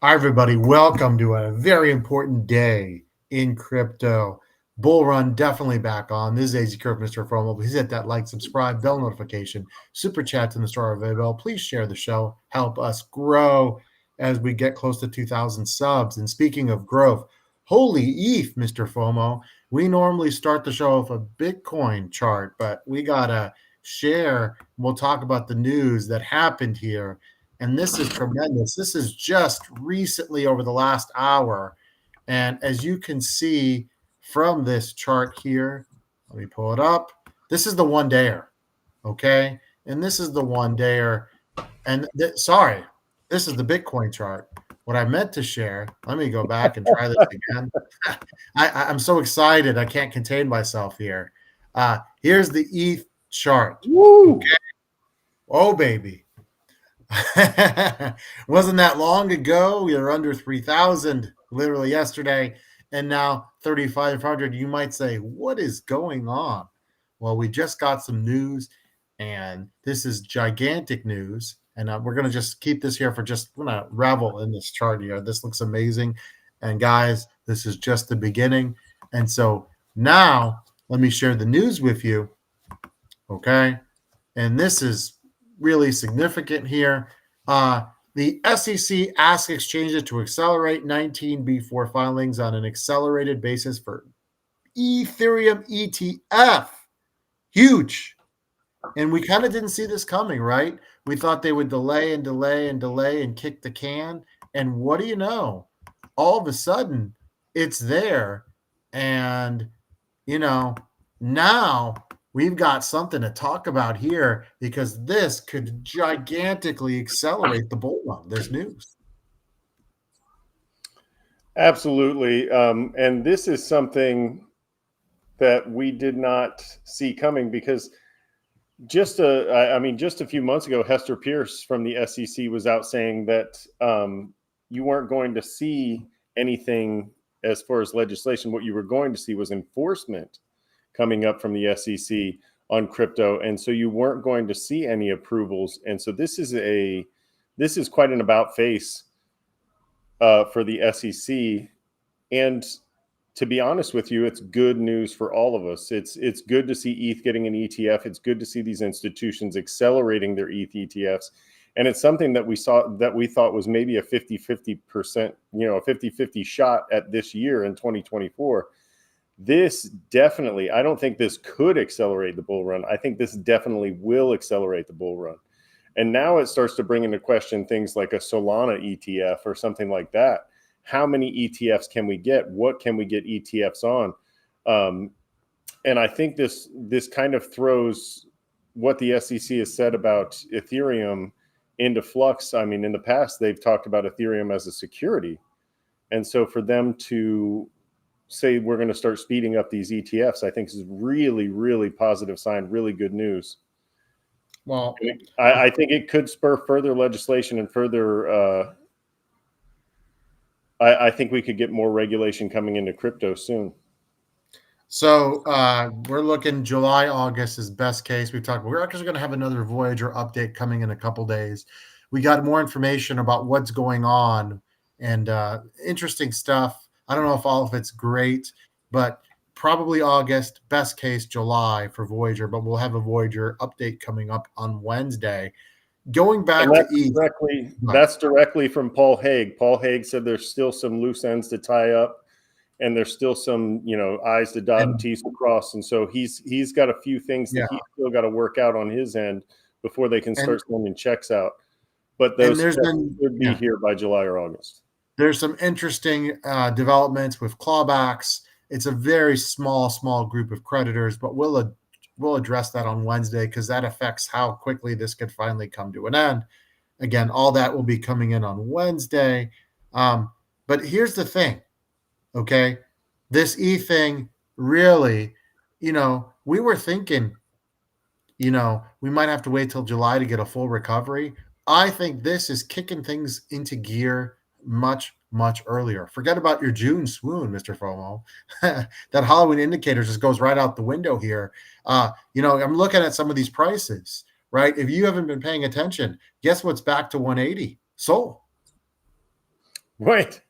Hi, everybody. Welcome to a very important day in crypto. Bullrun definitely back on. This is AZcrypto and MrFOMO. Please hit that like, subscribe, bell notification, super chats in the store available. Please share the show. Help us grow as we get close to 2,000 subs. And speaking of growth, holy ETH, Mr. FOMO. We normally start the show with a Bitcoin chart, but we got to share. We'll talk about the news that happened here, and this is tremendous. This is just recently over the last hour. And as you can see from this chart here, let me pull it up. This is the one dayer, okay? And this is the one dayer. And sorry, this is the Bitcoin chart. What I meant to share, let me go back and try this again. I'm so excited. I can't contain myself here. Here's the ETH chart. Woo! Okay. Oh, baby. Wasn't that long ago? We were under 3,000 literally yesterday, and now 3,500. You might say, what is going on? Well, we just got some news, and this is gigantic news. And we're going to just keep this here for we're going to revel in this chart here. This looks amazing. And guys, this is just the beginning. And so now let me share the news with you. Okay. And this is really significant here. The SEC asks exchanges to accelerate 19B4 filings on an accelerated basis for Ethereum ETF. Huge. And we kind of didn't see this coming, right? We thought they would delay and delay and delay and kick the can. And what do you know? All of a sudden, it's there. And, now we've got something to talk about here because this could gigantically accelerate the bull run. There's news. Absolutely. And this is something that we did not see coming because just a few months ago, Hester Pierce from the SEC was out saying that you weren't going to see anything as far as legislation. What you were going to see was enforcement coming up from the SEC on crypto, and so you weren't going to see any approvals. And so this is quite an about face for the SEC. And to be honest with you, it's good news for all of us. It's good to see ETH getting an ETF. It's good to see these institutions accelerating their ETH ETFs. And it's something that we thought was maybe a 50-50%, a 50-50 shot at this year in 2024. This definitely, I don't think this could accelerate the bull run. I think this definitely will accelerate the bull run. And now it starts to bring into question things like a Solana ETF or something like that. How many ETFs can we get? What can we get ETFs on? And I think this kind of throws what the SEC has said about Ethereum into flux. I mean, in the past, they've talked about Ethereum as a security. And so for them to say we're going to start speeding up these ETFs, I think is really, really positive sign, really good news. Well, I think it could spur further legislation and further. I think we could get more regulation coming into crypto soon. So we're looking July, August is best case. We're actually going to have another Voyager update coming in a couple days. We got more information about what's going on and interesting stuff. I don't know if all of it's great, but probably August, best case July for Voyager, but we'll have a Voyager update coming up on Wednesday. Going back to ETH. That's directly from Paul Hage. Paul Hage said there's still some loose ends to tie up, and there's still some, I's to dot and T's to cross. And so he's got a few things that he's still got to work out on his end before they can start sending checks out. But those should be here by July or August. There's some interesting developments with clawbacks. It's a very small group of creditors, but we'll address that on Wednesday because that affects how quickly this could finally come to an end. Again, all that will be coming in on Wednesday. But here's the thing, okay? This E thing really, we were thinking, we might have to wait till July to get a full recovery. I think this is kicking things into gear much earlier. Forget about your June swoon, Mr. FOMO. That Halloween indicator just goes right out the window here. I'm looking at some of these prices, right? If you haven't been paying attention, guess what's back to 180? Soul. Right.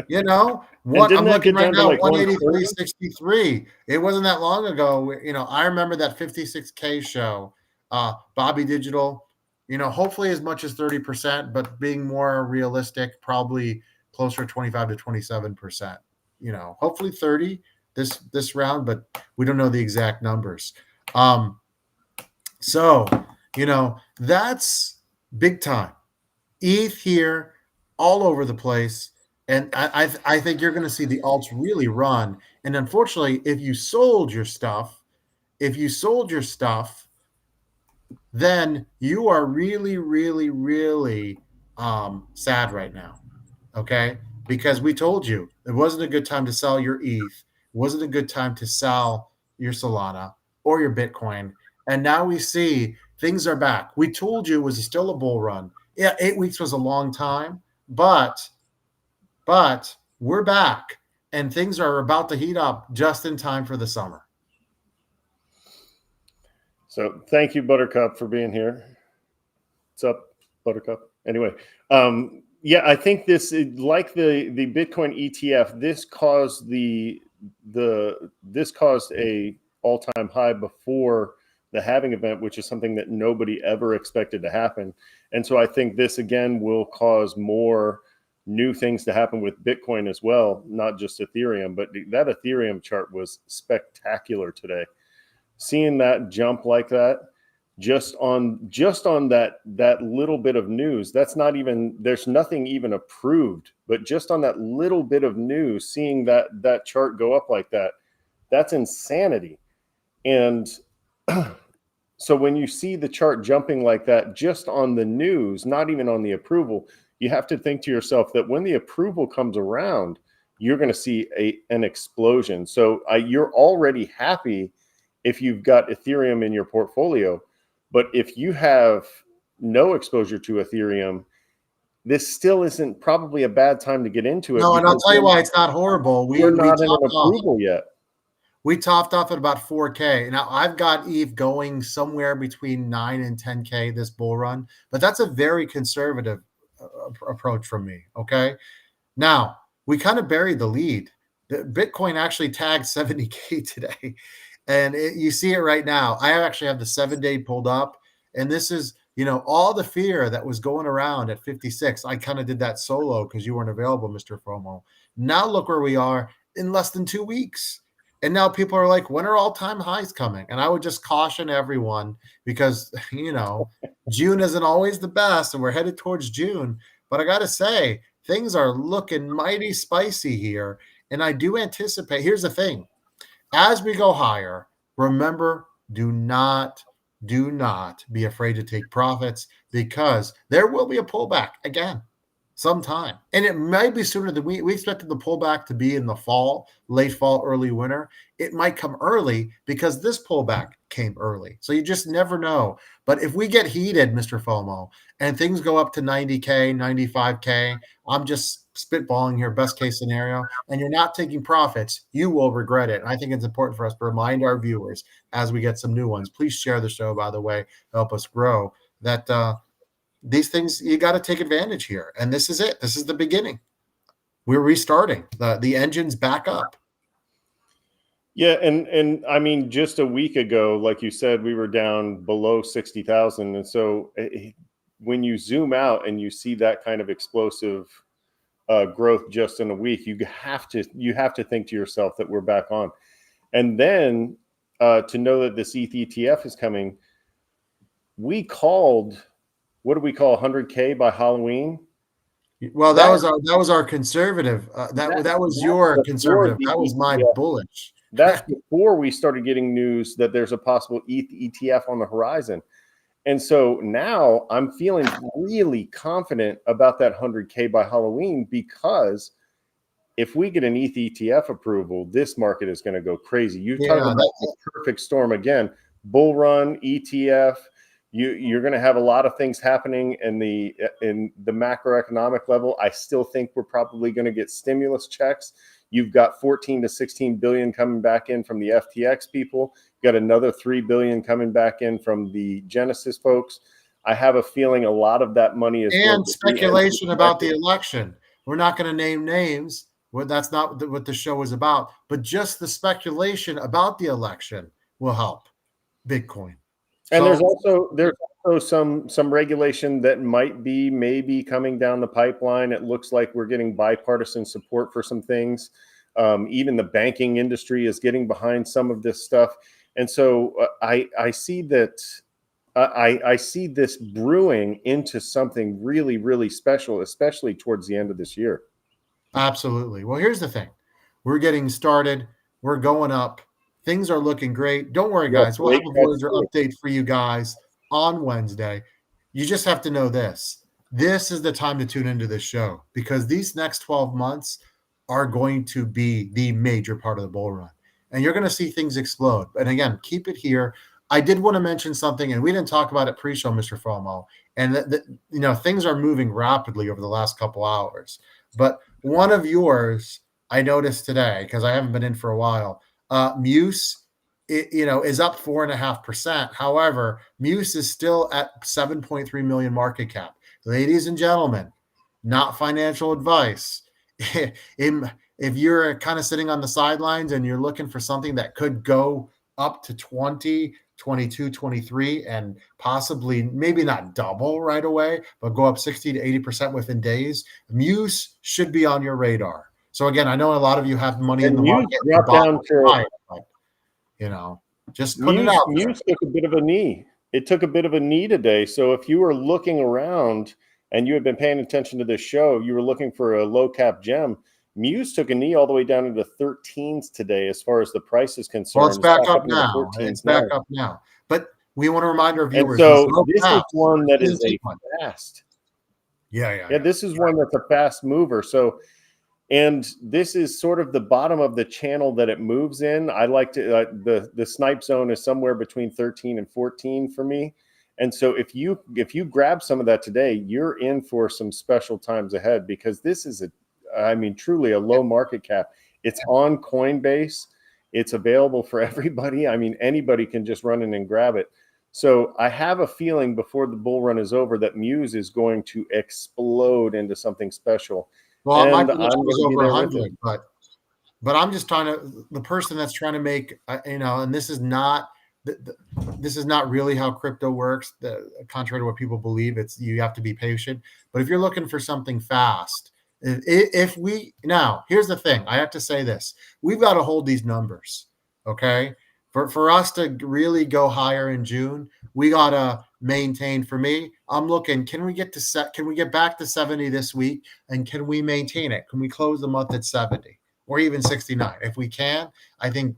You know, And didn't I'm that looking get right down to now, like 130? 183.63. It wasn't that long ago. You know, I remember that 56K show, Bobby Digital, you know, hopefully as much as 30%, but being more realistic, probably closer to 25 to 27%. You know, hopefully 30 this round, but we don't know the exact numbers. So, you know, that's big time. ETH here, all over the place. And I think you're going to see the alts really run. And unfortunately, if you sold your stuff, then you are really, really, really sad right now. Okay. Because we told you it wasn't a good time to sell your ETH. It wasn't a good time to sell your Solana or your Bitcoin. And now we see things are back. We told you it was still a bull run. Yeah, 8 weeks was a long time, but we're back and things are about to heat up just in time for the summer. So thank you, Buttercup, for being here. What's up, Buttercup? Anyway, yeah, I think this, like the Bitcoin ETF, this caused this caused a all-time high before the halving event, which is something that nobody ever expected to happen. And so I think this again will cause more new things to happen with Bitcoin as well, not just Ethereum. But that Ethereum chart was spectacular today. Seeing that jump like that, just on that little bit of news, that's not even, there's nothing even approved, but just on that little bit of news, seeing that chart go up like that, that's insanity. And so when you see the chart jumping like that, just on the news, not even on the approval, you have to think to yourself that when the approval comes around, you're going to see an explosion. So you're already happy if you've got Ethereum in your portfolio. But if you have no exposure to Ethereum, this still isn't probably a bad time to get into it. No, and I'll tell you why it's not horrible. We're not in an approval yet. We topped off at about 4K. Now I've got ETH going somewhere between 9 and 10K this bull run, but that's a very conservative approach from me. Okay. Now we kind of buried the lead. The Bitcoin actually tagged 70K today. And you see it right now. I actually have the 7-day pulled up. And this is, you know, all the fear that was going around at 56. I kind of did that solo because you weren't available, Mr. FOMO. Now look where we are in less than 2 weeks. And now people are like, when are all-time highs coming? And I would just caution everyone because, you know, June isn't always the best and we're headed towards June. But I got to say, things are looking mighty spicy here. And I do anticipate, here's the thing. As we go higher, remember, do not be afraid to take profits because there will be a pullback again sometime. And it might be sooner than we expected the pullback to be in the fall, late fall, early winter. It might come early because this pullback came early. So you just never know. But if we get heated, Mr. FOMO, and things go up to 90K, 95K, I'm just spitballing here, best case scenario, and you're not taking profits, you will regret it. And I think it's important for us to remind our viewers as we get some new ones. Please share the show, by the way, help us grow, that these things, you got to take advantage here. And this is it. This is the beginning. We're restarting. The engine's back up. Yeah, and I mean, just a week ago, like you said, we were down below 60,000. And so when you zoom out and you see that kind of explosive growth just in a week, you have to think to yourself that we're back on. And then to know that this ETH ETF is coming, we called, what do we call 100K by Halloween? Well, that was our conservative. That was your conservative. That was my bullish. That's before we started getting news that there's a possible ETH ETF on the horizon. And so now I'm feeling really confident about that 100K by Halloween, because if we get an ETH ETF approval, this market is going to go crazy. You've talked about the perfect storm again. Bull run, ETF. You're going to have a lot of things happening in the macroeconomic level. I still think we're probably going to get stimulus checks. You've got 14 to 16 billion coming back in from the FTX people. You've got another 3 billion coming back in from the Genesis folks. I have a feeling a lot of that money is and speculation about the election. We're not going to name names. Well, that's not what the show is about. But just the speculation about the election will help Bitcoin. And So, there's also some regulation that might be maybe coming down the pipeline. It looks like we're getting bipartisan support for some things. Even the banking industry is getting behind some of this stuff. And so I see that I see this brewing into something really, really special, especially towards the end of this year. absolutely. Well, here's the thing. We're getting started. We're going up. Things are looking great. Don't worry, guys. We'll have a Voyager update for you guys on Wednesday. You just have to know this. This is the time to tune into this show because these next 12 months are going to be the major part of the bull run. And you're going to see things explode. And again, keep it here. I did want to mention something, and we didn't talk about it pre-show, Mr. FOMO. And things are moving rapidly over the last couple hours. But one of yours I noticed today, because I haven't been in for a while, Muse, is up 4.5%. However, Muse is still at 7.3 million market cap. Ladies and gentlemen, not financial advice. If you're kind of sitting on the sidelines and you're looking for something that could go up to 20, 22, 23, and possibly maybe not double right away, but go up 60 to 80% within days, Muse should be on your radar. So again, I know a lot of you have money in the market. Drop down to, just put it out. Muse took a bit of a knee. It took a bit of a knee today. So if you were looking around and you had been paying attention to this show, you were looking for a low cap gem. Muse took a knee all the way down into 13s today as far as the price is concerned. Well, it's back up now. It's back up now. But we want to remind our viewers. And so this is one that is a fast. Yeah. This is one that's a fast mover. So, and this is sort of the bottom of the channel that it moves in. I like to the snipe zone is somewhere between 13 and 14 for me. And so if you grab some of that today, you're in for some special times ahead because this is truly a low market cap. It's on Coinbase. It's available for everybody. I mean, anybody can just run in and grab it. So I have a feeling before the bull run is over that Muse is going to explode into something special. Well, my prediction was over 100, but I'm just trying to, the person that's trying to make, and this is not really how crypto works. Contrary to what people believe, you have to be patient. But if you're looking for something fast, now here's the thing, I have to say this: we've got to hold these numbers, okay? For us to really go higher in June, we gotta maintain. For me, I'm looking. Can we get back to 70 this week, and can we maintain it? Can we close the month at 70 or even 69? If we can, I think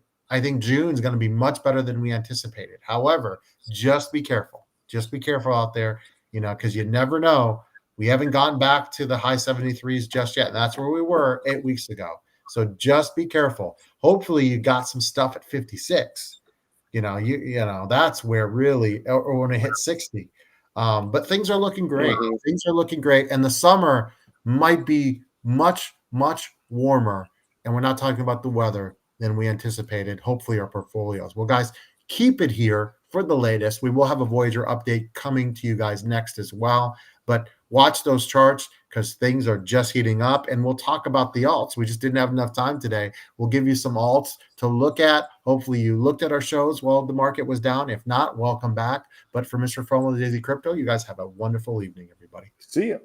June is going to be much better than we anticipated. However, just be careful. Just be careful out there, because you never know. We haven't gotten back to the high 73s just yet. That's where we were 8 weeks ago. So just be careful. Hopefully you got some stuff at 56. That's where really, or when it hit 60. But things are looking great. Mm-hmm. Things are looking great. And the summer might be much, much warmer. And we're not talking about the weather than we anticipated. Hopefully our portfolios. Well, guys, keep it here for the latest. We will have a Voyager update coming to you guys next as well. But watch those charts because things are just heating up. And we'll talk about the alts. We just didn't have enough time today. We'll give you some alts to look at. Hopefully you looked at our shows while the market was down. If not, welcome back. But for Mr. FOMO, the Daily Crypto, you guys have a wonderful evening, everybody. See ya.